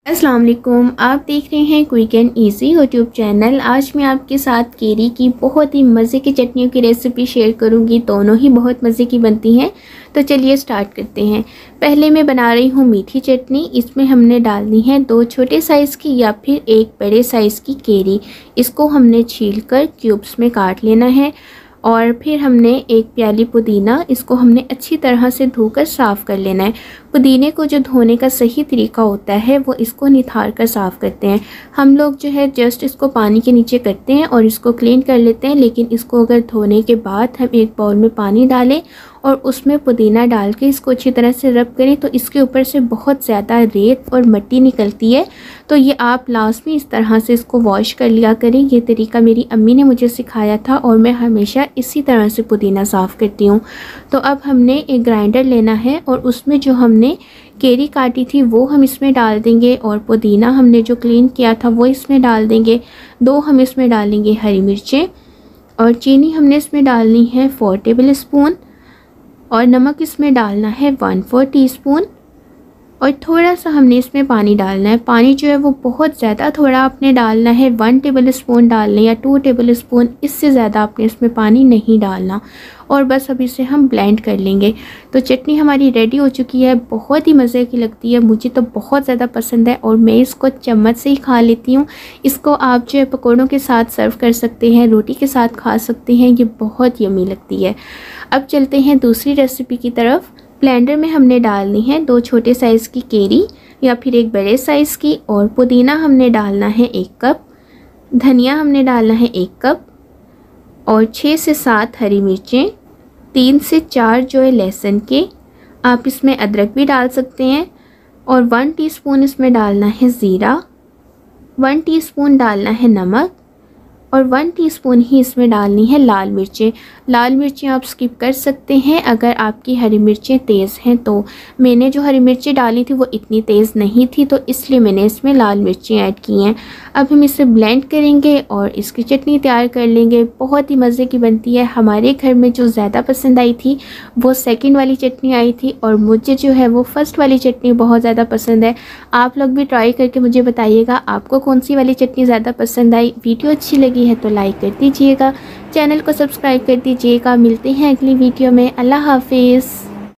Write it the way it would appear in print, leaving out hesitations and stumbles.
अस्सलाम वालेकुम, आप देख रहे हैं quick and easy YouTube channel. आज मैं आपके साथ केरी की बहुत ही मज़े की चटनियों की रेसिपी शेयर करूंगी। दोनों ही बहुत मज़े की बनती हैं। तो चलिए स्टार्ट करते हैं। पहले मैं बना रही हूँ मीठी चटनी। इसमें हमने डालनी है 2 छोटे साइज़ की या फिर 1 बड़े साइज़ की केरी। इसको हमने छीलकर क्यूब्स में काट लेना है। और फिर हमने 1 प्याली पुदीना, इसको हमने अच्छी तरह से धोकर साफ़ कर लेना है। पुदीने को जो धोने का सही तरीका होता है वो इसको निथार कर साफ़ करते हैं। हम लोग जो है जस्ट इसको पानी के नीचे करते हैं और इसको क्लीन कर लेते हैं, लेकिन इसको अगर धोने के बाद हम एक बाउल में पानी डालें और उसमें पुदीना डाल के इसको अच्छी तरह से रब करें तो इसके ऊपर से बहुत ज़्यादा रेत और मिट्टी निकलती है। तो ये आप लास्ट में इस तरह से इसको वॉश कर लिया करें। ये तरीका मेरी अम्मी ने मुझे सिखाया था और मैं हमेशा इसी तरह से पुदीना साफ़ करती हूँ। तो अब हमने एक ग्राइंडर लेना है और उसमें जो हमने केरी काटी थी वो हम इसमें डाल देंगे और पुदीना हमने जो क्लीन किया था वो इसमें डाल देंगे। 2 हम इसमें डालेंगे हरी मिर्चें और चीनी हमने इसमें डालनी है 4 टेबल स्पून और नमक इसमें डालना है 1/4 टीस्पून और थोड़ा सा हमने इसमें पानी डालना है। पानी जो है वो बहुत ज़्यादा थोड़ा आपने डालना है, 1 टेबल स्पून डालना या 2 टेबल स्पून, इससे ज़्यादा आपने इसमें पानी नहीं डालना। और बस अब इसे हम ब्लेंड कर लेंगे। तो चटनी हमारी रेडी हो चुकी है। बहुत ही मज़े की लगती है, मुझे तो बहुत ज़्यादा पसंद है और मैं इसको चम्मच से ही खा लेती हूँ। इसको आप जो है पकौड़ों के साथ सर्व कर सकते हैं, रोटी के साथ खा सकते हैं। ये बहुत यम्मी लगती है। अब चलते हैं दूसरी रेसिपी की तरफ। ब्लेंडर में हमने डालनी है 2 छोटे साइज़ की केरी या फिर 1 बड़े साइज़ की और पुदीना हमने डालना है 1 कप, धनिया हमने डालना है 1 कप और 6 से 7 हरी मिर्चें, 3 से 4 जो है लहसुन के, आप इसमें अदरक भी डाल सकते हैं और 1 टीस्पून इसमें डालना है ज़ीरा, 1 टीस्पून डालना है नमक और 1 टीस्पून ही इसमें डालनी है लाल मिर्चें। लाल मिर्चें आप स्किप कर सकते हैं अगर आपकी हरी मिर्चें तेज़ हैं तो। मैंने जो हरी मिर्चें डाली थी वो इतनी तेज़ नहीं थी तो इसलिए मैंने इसमें लाल मिर्चें ऐड की हैं। अब हम इसे ब्लेंड करेंगे और इसकी चटनी तैयार कर लेंगे। बहुत ही मज़े की बनती है। हमारे घर में जो ज़्यादा पसंद आई थी वो सेकंड वाली चटनी आई थी और मुझे जो है वो फ़र्स्ट वाली चटनी बहुत ज़्यादा पसंद है। आप लोग भी ट्राई करके मुझे बताइएगा आपको कौन सी वाली चटनी ज़्यादा पसंद आई। वीडियो अच्छी लगी है तो लाइक कर दीजिएगा, चैनल को सब्सक्राइब कर दीजिएगा। मिलते हैं अगली वीडियो में। अल्लाह हाफिज़।